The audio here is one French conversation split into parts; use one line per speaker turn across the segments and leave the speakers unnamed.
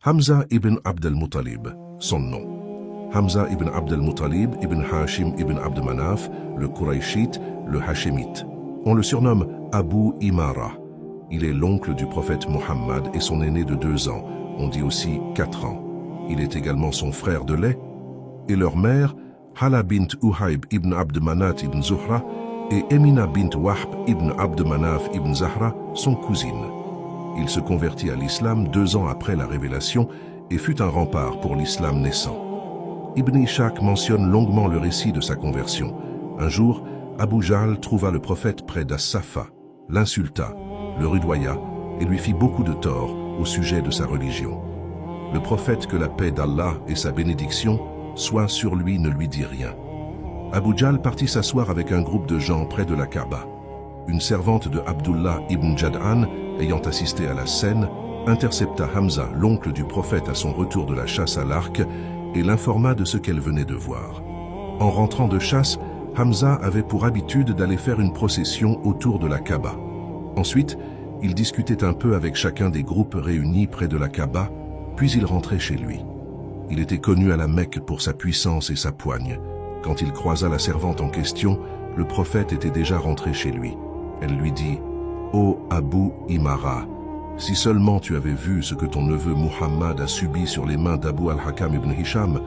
Hamza ibn Abd al-Muttalib, son nom. Hamza ibn Abd al-Muttalib ibn Hashim ibn Abd Manaf, le Qurayshite, le Hashemite. On le surnomme Abu Imara. Il est l'oncle du prophète Mohammed et son aîné de 2 ans, on dit aussi 4 ans. Il est également son frère de lait. Et leur mère, Hala bint Uhayb ibn Abd Manat ibn Zuhra et Emina bint Wahb ibn Abd Manaf ibn Zahra sont cousines. Il se convertit à l'islam 2 ans après la révélation et fut un rempart pour l'islam naissant. Ibn Ishaq mentionne longuement le récit de sa conversion. Un jour, Abu Jahl trouva le prophète près d'As-Safa, l'insulta, le rudoya et lui fit beaucoup de tort au sujet de sa religion. Le prophète, que la paix d'Allah et sa bénédiction soient sur lui, ne lui dit rien. Abu Jahl partit s'asseoir avec un groupe de gens près de la Kaaba. Une servante de Abdullah ibn Jad'an, ayant assisté à la scène, intercepta Hamza, l'oncle du prophète, à son retour de la chasse à l'arc et l'informa de ce qu'elle venait de voir. En rentrant de chasse, Hamza avait pour habitude d'aller faire une procession autour de la Kaaba. Ensuite, il discutait un peu avec chacun des groupes réunis près de la Kaaba, puis il rentrait chez lui. Il était connu à la Mecque pour sa puissance et sa poigne. Quand il croisa la servante en question, le prophète était déjà rentré chez lui. Elle lui dit « Ô Abu Imara, si seulement tu avais vu ce que ton neveu Muhammad a subi sur les mains d'Abu al-Hakam ibn Hisham,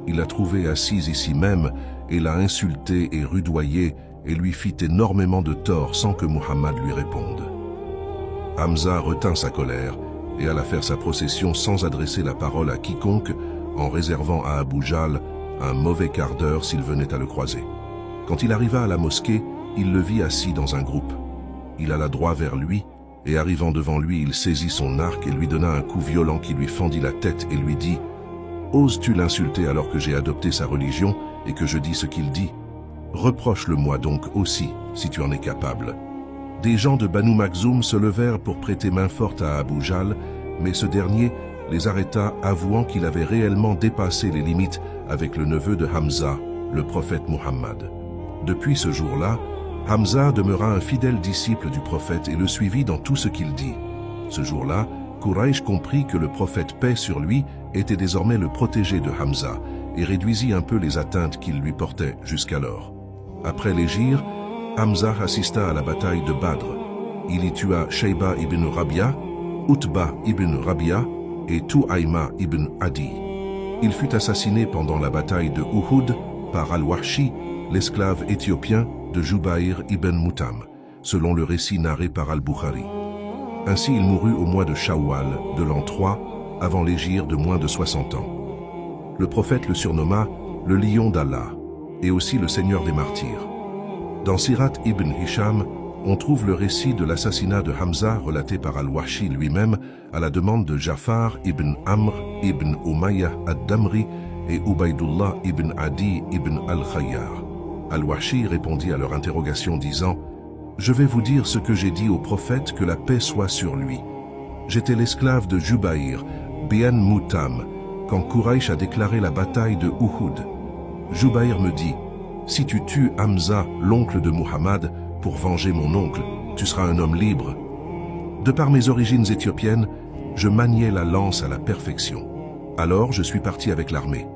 il l'a trouvé assise ici même et l'a insulté et rudoyé et lui fit énormément de tort sans que Muhammad lui réponde. » Hamza retint sa colère et alla faire sa procession sans adresser la parole à quiconque, en réservant à Abu Jahl un mauvais quart d'heure s'il venait à le croiser. Quand il arriva à la mosquée, il le vit assis dans un groupe. Il alla droit vers lui, et arrivant devant lui, il saisit son arc et lui donna un coup violent qui lui fendit la tête et lui dit « Oses-tu l'insulter alors que j'ai adopté sa religion et que je dis ce qu'il dit? Reproche-le-moi donc aussi, si tu en es capable. » Des gens de Banu Makhzoum se levèrent pour prêter main forte à Abu Jahl, mais ce dernier les arrêta, avouant qu'il avait réellement dépassé les limites avec le neveu de Hamza, le prophète Muhammad. Depuis ce jour-là, Hamza demeura un fidèle disciple du prophète et le suivit dans tout ce qu'il dit. Ce jour-là, Quraysh comprit que le prophète, paix sur lui, était désormais le protégé de Hamza et réduisit un peu les atteintes qu'il lui portait jusqu'alors. Après l'hégire, Hamza assista à la bataille de Badr. Il y tua Shayba ibn Rabia, Utba ibn Rabia et Tu'ayma ibn Adi. Il fut assassiné pendant la bataille de Uhud par Al-Wahshi, l'esclave éthiopien de Jubayr ibn Mutam, selon le récit narré par Al-Bukhari. Ainsi il mourut au mois de Shawwal de l'an 3, avant l'hégire de moins de 60 ans. Le prophète le surnomma le lion d'Allah et aussi le seigneur des martyrs. Dans Sirat ibn Hisham, on trouve le récit de l'assassinat de Hamza relaté par Al-Wahshi lui-même à la demande de Jafar ibn Amr ibn Umayyah ad-Damri et Ubaydullah ibn Adi ibn al-Khayyar. Al-Wahshi répondit à leur interrogation disant « Je vais vous dire ce que j'ai dit au prophète, que la paix soit sur lui. J'étais l'esclave de Jubayr, Bien Mutam, quand Quraysh a déclaré la bataille de Uhud. Jubayr me dit « Si tu tues Hamza, l'oncle de Muhammad, pour venger mon oncle, tu seras un homme libre. » De par mes origines éthiopiennes, je maniais la lance à la perfection. Alors je suis parti avec l'armée.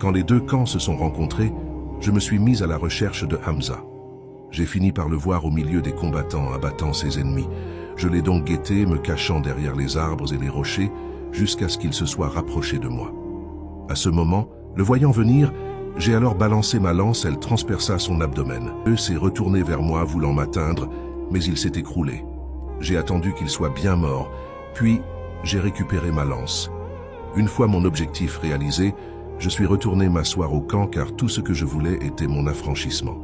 Quand les 2 camps se sont rencontrés, je me suis mis à la recherche de Hamza. J'ai fini par le voir au milieu des combattants abattant ses ennemis. Je l'ai donc guetté, me cachant derrière les arbres et les rochers, jusqu'à ce qu'il se soit rapproché de moi. À ce moment, le voyant venir, j'ai alors balancé ma lance, elle transperça son abdomen. Il s'est retourné vers moi voulant m'atteindre, mais il s'est écroulé. J'ai attendu qu'il soit bien mort, puis j'ai récupéré ma lance. Une fois mon objectif réalisé, je suis retourné m'asseoir au camp car tout ce que je voulais était mon affranchissement.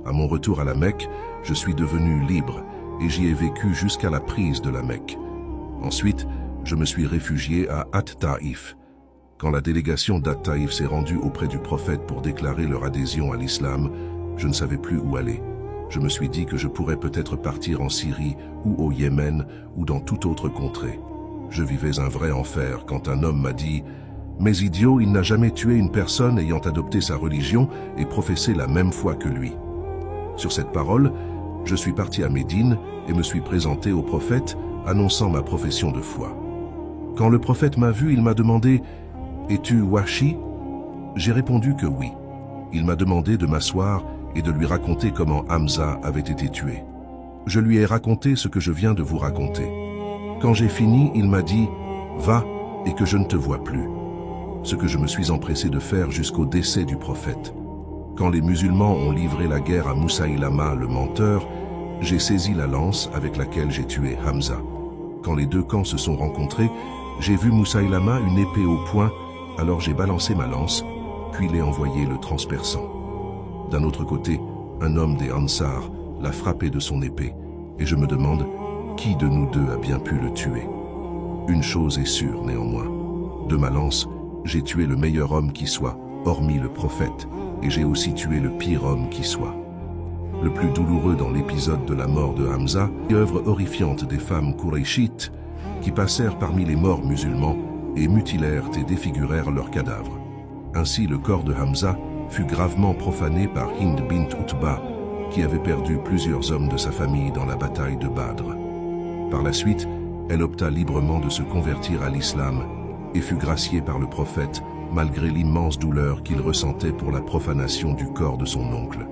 À mon retour à la Mecque, je suis devenu libre et j'y ai vécu jusqu'à la prise de la Mecque. Ensuite, je me suis réfugié à At-Taïf. Quand la délégation d'At-Taïf s'est rendue auprès du prophète pour déclarer leur adhésion à l'islam, je ne savais plus où aller. Je me suis dit que je pourrais peut-être partir en Syrie ou au Yémen ou dans toute autre contrée. Je vivais un vrai enfer quand un homme m'a dit « Mais idiot, il n'a jamais tué une personne ayant adopté sa religion et professé la même foi que lui. » Sur cette parole, je suis parti à Médine et me suis présenté au prophète, annonçant ma profession de foi. Quand le prophète m'a vu, il m'a demandé « Es-tu Wahshi ?» J'ai répondu que oui. Il m'a demandé de m'asseoir et de lui raconter comment Hamza avait été tué. Je lui ai raconté ce que je viens de vous raconter. Quand j'ai fini, il m'a dit « Va et que je ne te vois plus ». Ce que je me suis empressé de faire jusqu'au décès du prophète. Quand les musulmans ont livré la guerre à Moussaïlama, le menteur, j'ai saisi la lance avec laquelle j'ai tué Hamza. Quand les deux camps se sont rencontrés, j'ai vu Moussaïlama une épée au poing, alors j'ai balancé ma lance, puis l'ai envoyé le transperçant. D'un autre côté, un homme des Ansar l'a frappé de son épée, et je me demande qui de nous deux a bien pu le tuer. Une chose est sûre néanmoins, de ma lance, j'ai tué le meilleur homme qui soit, hormis le prophète, et j'ai aussi tué le pire homme qui soit. Le plus douloureux dans l'épisode de la mort de Hamza, l'œuvre horrifiante des femmes Qurayshites qui passèrent parmi les morts musulmans et mutilèrent et défigurèrent leurs cadavres. Ainsi, le corps de Hamza fut gravement profané par Hind bint Utba, qui avait perdu plusieurs hommes de sa famille dans la bataille de Badr. Par la suite, elle opta librement de se convertir à l'islam et fut graciée par le prophète malgré l'immense douleur qu'il ressentait pour la profanation du corps de son oncle.